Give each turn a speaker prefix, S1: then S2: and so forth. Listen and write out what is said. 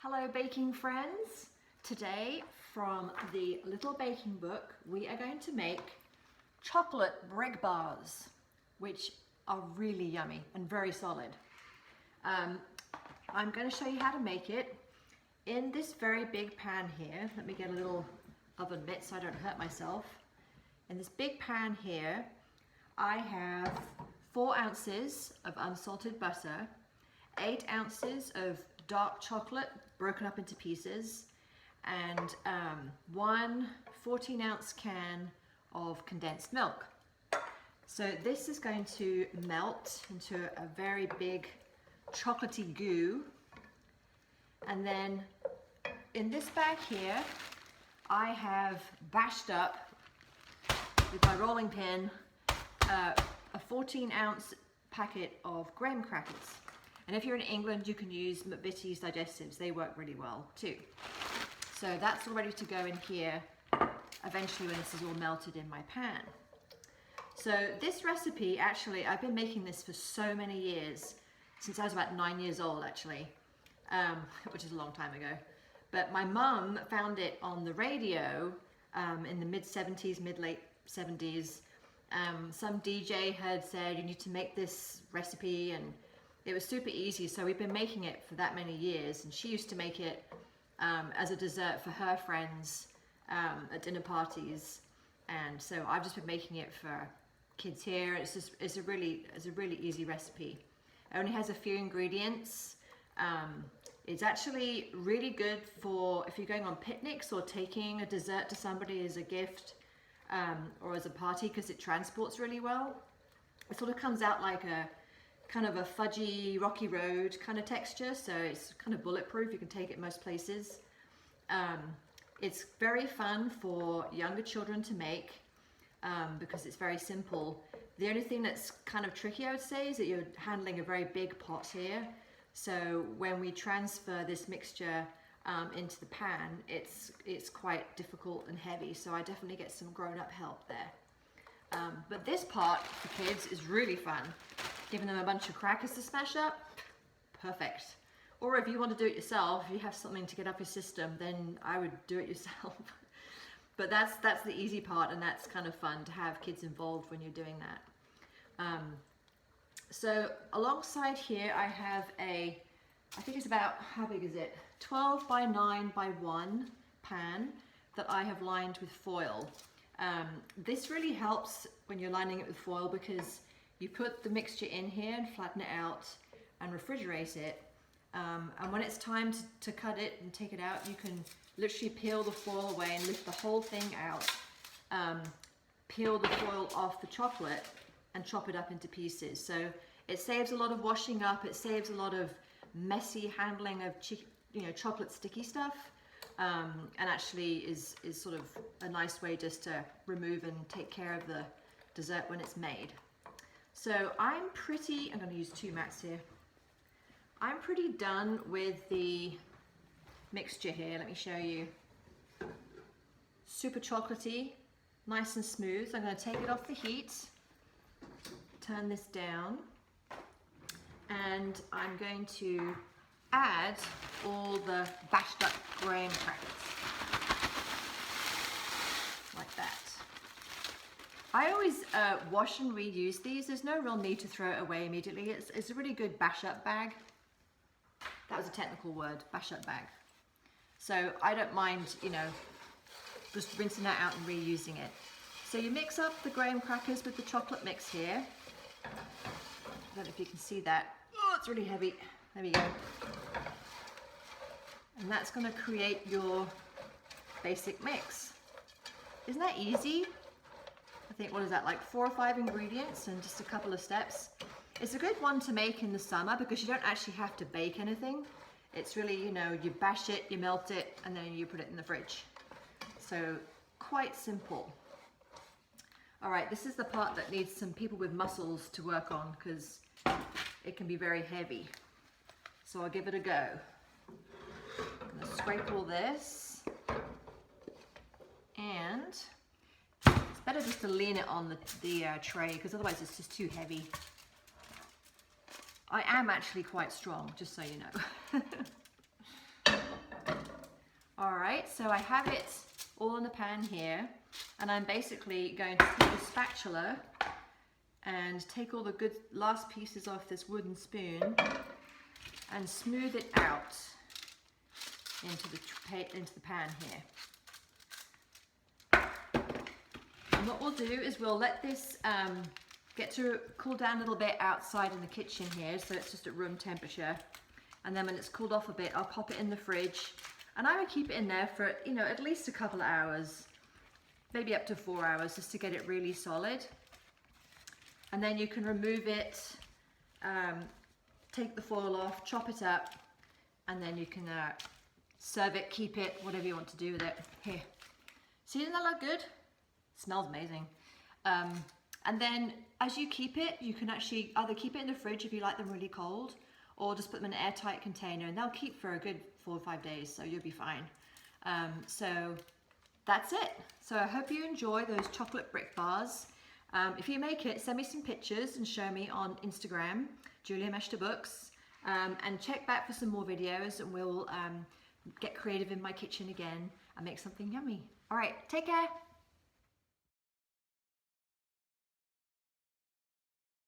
S1: Hello baking friends. Today from the Little Baking Book we are going to make chocolate bread bars, which are really yummy and very solid. I'm going to show you how to make it in this very big pan here. Let me get a little oven mitt so I don't hurt myself. In this big pan here I have 4 ounces of unsalted butter, 8 ounces of dark chocolate broken up into pieces, and one 14-ounce can of condensed milk. So this is going to melt into a very big chocolatey goo, and then in this bag here I have bashed up with my rolling pin a 14-ounce packet of graham crackers. And if you're in England, you can use McVitie's digestives. They work really well too. So that's all ready to go in here eventually when this is all melted in my pan. So this recipe, actually, I've been making this for so many years, since I was about 9 years old actually, which is a long time ago. But my mum found it on the radio in the mid-70s, mid-late 70s. Some DJ had said, you need to make this recipe, and it was super easy, so we've been making it for that many years, and she used to make it as a dessert for her friends at dinner parties, and so I've just been making it for kids here. It's a really easy recipe. It only has a few ingredients. It's actually really good for if you're going on picnics or taking a dessert to somebody as a gift or as a party, because it transports really well. It sort of comes out like a kind of a fudgy, rocky road kind of texture, so it's kind of bulletproof. You can take it most places. It's very fun for younger children to make because it's very simple. The only thing that's kind of tricky, I would say, is that you're handling a very big pot here. So when we transfer this mixture into the pan, it's quite difficult and heavy, so I definitely get some grown-up help there. But this part for kids is really fun. Giving them a bunch of crackers to smash up, perfect. Or if you want to do it yourself, if you have something to get up your system, then I would do it yourself. But that's the easy part, and that's kind of fun to have kids involved when you're doing that. So alongside here I have I think it's about, how big is it? 12 by 9 by 1 pan that I have lined with foil. This really helps when you're lining it with foil, because you put the mixture in here and flatten it out and refrigerate it. And when it's time to cut it and take it out, you can literally peel the foil away and lift the whole thing out. Peel the foil off the chocolate and chop it up into pieces. So it saves a lot of washing up. It saves a lot of messy handling of chocolate sticky stuff. And actually is sort of a nice way just to remove and take care of the dessert when it's made. So I'm going to use 2 mats here. I'm pretty done with the mixture here. Let me show you. Super chocolatey, nice and smooth. So I'm going to take it off the heat, turn this down, and I'm going to add all the bashed up graham crackers, like that. I always wash and reuse these. There's no real need to throw it away immediately. It's a really good bash up bag. That was a technical word, bash up bag. So I don't mind, just rinsing that out and reusing it. So you mix up the graham crackers with the chocolate mix here. I don't know if you can see that. Oh, it's really heavy. There we go. And that's going to create your basic mix. Isn't that easy? I think, what is that, like 4 or 5 ingredients and just a couple of steps. It's a good one to make in the summer because you don't actually have to bake anything. It's really, you bash it, you melt it, and then you put it in the fridge. So quite simple. All right, this is the part that needs some people with muscles to work on, because it can be very heavy. So I'll give it a go. I'm gonna scrape all this, and it's better just to lean it on the tray, because otherwise it's just too heavy. I am actually quite strong, just so you know. All right, so I have it all in the pan here, and I'm basically going to take a spatula and take all the good last pieces off this wooden spoon and smooth it out into the pan here. And what we'll do is we'll let this get to cool down a little bit outside in the kitchen here, so it's just at room temperature. And then when it's cooled off a bit, I'll pop it in the fridge. And I would keep it in there for, you know, at least a couple of hours, maybe up to 4 hours, just to get it really solid. And then you can remove it, take the foil off, chop it up, and then you can serve it, keep it, whatever you want to do with it. Here. See, doesn't that look good? It smells amazing. And then as you keep it, you can actually either keep it in the fridge if you like them really cold, or just put them in an airtight container, and they'll keep for a good 4 or 5 days, so you'll be fine. So that's it. So I hope you enjoy those chocolate brick bars. If you make it, send me some pictures and show me on Instagram, Julia Meshta Books, and check back for some more videos, and we'll get creative in my kitchen again and make something yummy. All right, take care.